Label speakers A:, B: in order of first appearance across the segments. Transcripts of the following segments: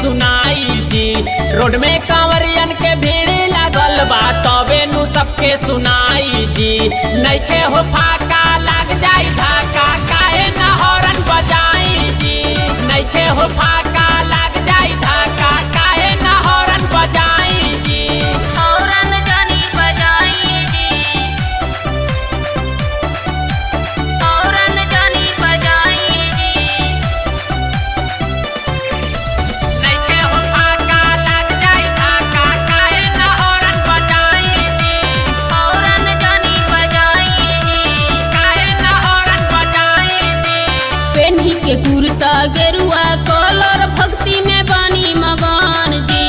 A: सुनाई जी। रोड में कांवरियन के भीड़ लागल बा तबे नु सबके सुनाई जी। नइखे हो फाका लाग जाई धाका काहे न हॉर्न बजाई जी। नइखे हो फाका लाग जाई धाका काहे न हॉर्न बजाई जी।
B: हॉर्न जानी बजाई जी, हॉर्न जानी बजाई जी।
A: नइखे हो फाका लाग जाई धाका काहे न हॉर्न बजाई जी।
B: हॉर्न जानी बजाई जी,
A: काहे न हॉर्न बजाई जी।
B: पेन्ही के कुर्ता गेरुआ कलर भक्ति में बानी मगन जी।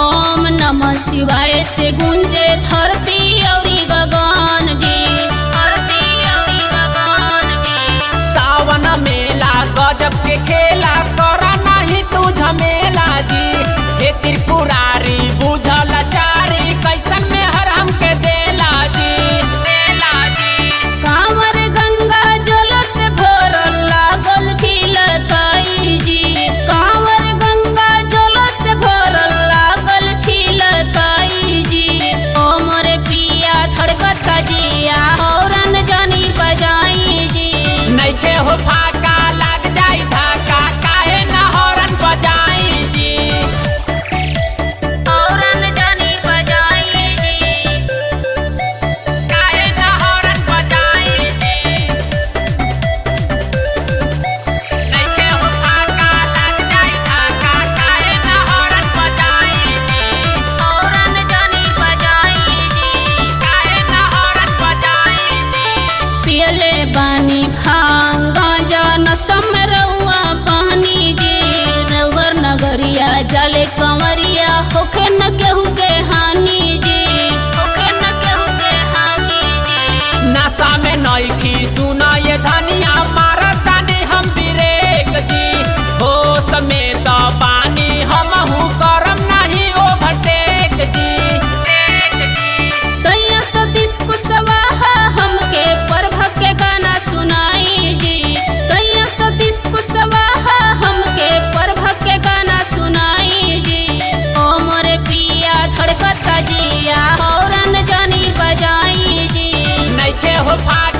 B: ओम नमः शिवाय से गुंजे धरती औरी गगन जी, धरती औरी गगन जी।
A: सावन मेला गजब के खेला कर नहीं तू झमेला जी। हे त्रिपुरारी बुझल चारी कैसन में हर हमके देला जी। देला जी
B: कांवर गंगा जल से भरल लागल छिलकाई जी। कांवर गंगा जल से भरल लागल छिलकाई जी। ओ मोरे पिया धड़कत जिया हॉर्न जानी बजाई जी।
A: नइखे हो फाका लाग जाई धाका काहे न हॉर्न बजाई जी।
B: हॉर्न जानी बजाई जी,
A: काहे न हॉर्न बजाई जी। नइखे हो फाका लाग जाई धाका काहे न हॉर्न बजाई जी।
B: हॉर्न जानी बजाई जी।
A: काहे न हॉर्न बजाई जी।
B: पियले बानी भांग गांजा समय रउआ पानी जी। रउर नगरिया जाले कंवरिया होखे न केहू के हानि जी, होखे न केहू के हानि जी।
A: नशा में नइखी सुना ये धनिया मारतानी हम ब्रेक जी। हो समेत पानी हमहू करम नहीं ओवरटेक जी।
B: सैया सतीश कुशवाहा हमके प्रभ के गाना सुनाई जी। सैया सतीश कुशवाहा हमके प्रभ के गाना सुनाई जी। ओ मोरे पिया धड़कत जिया हॉर्न जानी बजाई जी।
A: नइखे हो फाका